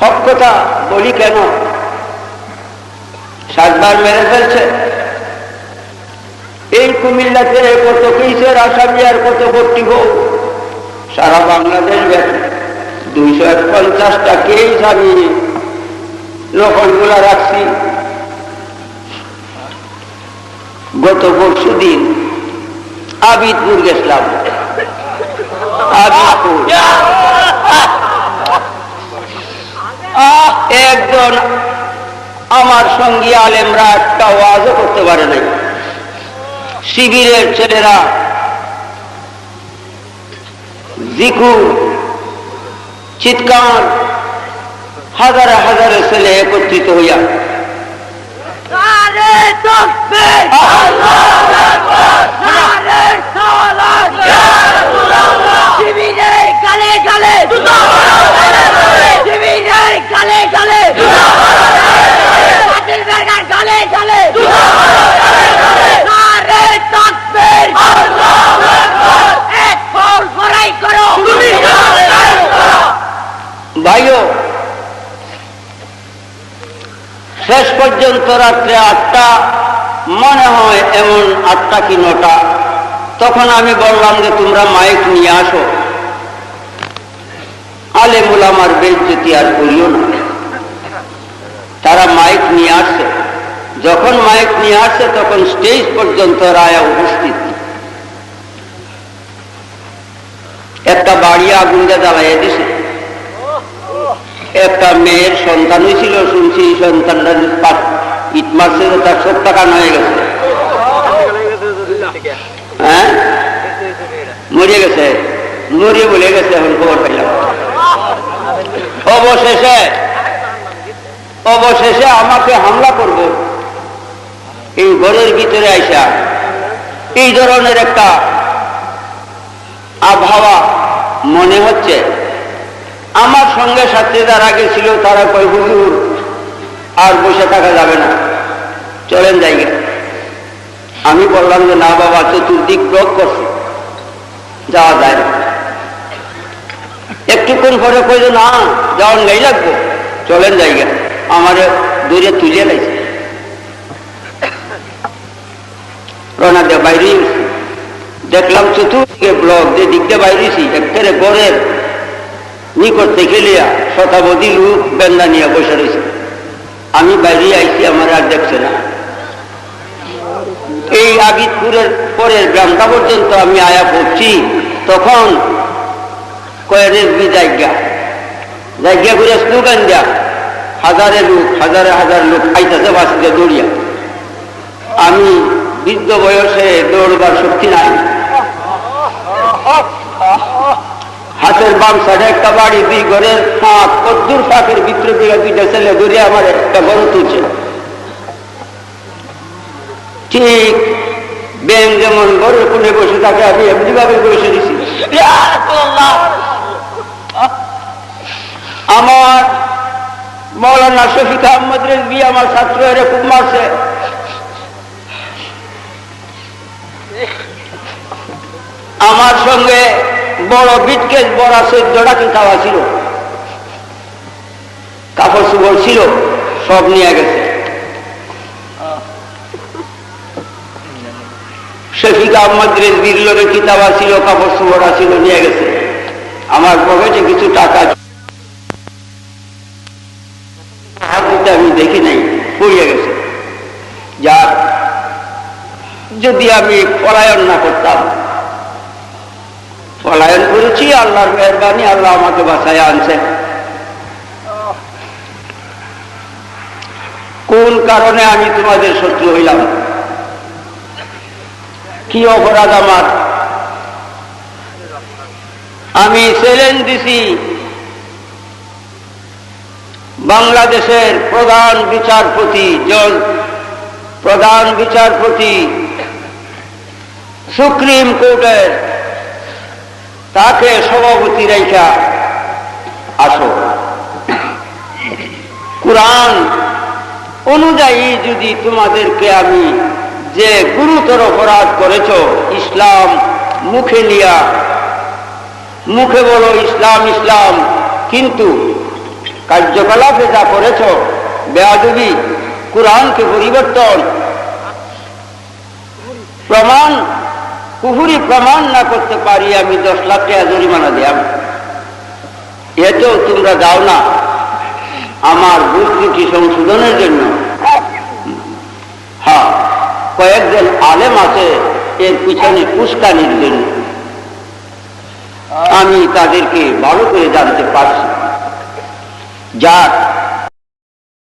হক কথা বলি কেন, 7 বার মেরে ফেলছে। এই কুমিল্লাতে কত কেসের আসামি আর কত ভর্তি হোক, সারা বাংলাদেশ ব্যাপী 250টা কেস আমি নকলগুলা রাখছি। গত পরশু দিন আবিদপুর গেছিলাম। একজন আমার সঙ্গী আলেমরা একটা ওয়াজও করতে পারে নাই। শিবিরের ছেলেরা জিকুর চিৎকার, হাজারে হাজারে ছেলে একত্রিত হইয়া ভাইও শেষ পর্যন্ত রাত্রে 8টা মনে হয়, এমন 8টা কি 9টা, তখন আমি বললাম যে তোমরা মাইক নিয়ে আসো, আলেমুল আমার বেইজ্জতি আর করিও না। তারা মাইক নিয়ে আসছে। যখন মাইক নিয়ে আসছে তখন স্টেজ পর্যন্ত রায়া উপস্থিত। একটা বাড়ি আগুন দিয়ে জ্বালাইয়া দিছে। একটা মেয়ের সন্তান হয়েছিল, শুনছি সন্তানটা ইট মারছে, তার 7 টাকা হয়ে গেছে। হ্যাঁ, মরিয়ে গেছে, মরিয়ে বলে গেছে, এখন খবর পাইলাম। অবশেষে আমাকে হামলা করব, এই ঘরের ভিতরে আইসা এই ধরনের একটা আবহাওয়া মনে হচ্ছে। আমার সঙ্গে সাথে যারা গেছিল তারা কয় হুজুর আর বসে থাকা যাবে না, চলেন জায়গা। আমি বললাম যে না বাবা, চতুর্দিক ব্লক করছে, যাওয়া যায় না। একটুক্ষণ পরে কইল না যাওয়ার নেই লাগবো, চলেন জায়গা। আমার দূরে তুলে লাইছে, রওনা দিয়ে বাইরে দেখলাম চতুর্দিকে ব্লক, যে দিকটা বাইরেছি একেবারে গড়ের নিকট থেকে লিয়া শতাবধি লোক বেন্দা নিয়ে বসে রয়েছে। আমি বাইরে আইছি, আমার আর দেখছে না। এই আবিদপুরের পরের গ্রামটা পর্যন্ত আমি আয়া পড়ছি, তখন কয়ের জায়গা ঘুরে স্লোগান দেয়া, হাজারে হাজার লোক আইতেছে বাসিতে দৌড়িয়া। আমি বৃদ্ধ বয়সে দৌড়বার শক্তি নাই। হাতের বাম সাইডে একটা বাড়ি, 2 ঘরের ফাঁক, কদ্দুর ফাঁকের ভিতরে দিকে 2টা ছেলে ধরে আমার একটা বড় তুলছে। ঠিক ব্যাং যেমন ঘরের কোণে বসে থাকে, আমি এমনি ভাবে বসে দিছি। আমার মৌলানা শফিক আহমদ রেজভী আমার ছাত্র এরা খুব মারছে। আমার সঙ্গে বড় বিটকেস বড় 14টা কি খাওয়া ছিল, কাপড় চোপড় ছিল, সব নিয়ে গেছে। শফিক আহমদ রেজভীর লোকের কিতাবা ছিল, কাপড় চোপড় ছিল, নিয়ে গেছে। আমার পকেটে কিছু টাকা আমি দেখি নাই, পড়িয়ে গেছে। যার যদি আমি পলায়ন না করতাম, পলায়ন করেছি, আল্লাহর মেহরবানি, আল্লাহ আমাকে বাঁচায় আনছে। কোন কারণে আমি তোমাদের শত্রু হইলাম, কি অপরাধ আমার? আমি চ্যালেঞ্জ দিছি বাংলাদেশের প্রধান বিচারপতি সুপ্রিম কোর্টের, তাকে সভাপতি রেখা আসো। কুরআন অনুযায়ী যদি তোমাদেরকে আমি যে গুরুতর অপরাধ করেছ, ইসলাম মুখে নিয়া, মুখে বলো ইসলাম ইসলাম, কিন্তু কার্যকলাপে যা করেছ বেয়াদবি, কুরআনকে পরিবর্তন, প্রমাণ কুফরি প্রমাণ না করতে পারি আমি 10 লাখ টাকা জরিমানা দিলাম। এতেও তোমরা দাও না আমার ভুল ত্রুটি সংশোধনের জন্য। হ্যাঁ, কয়েকজন আলেম আছে এর পিছনে উস্কানির জন্য, আমি তাদেরকে ভালো করে জানতে পারছি। যাক,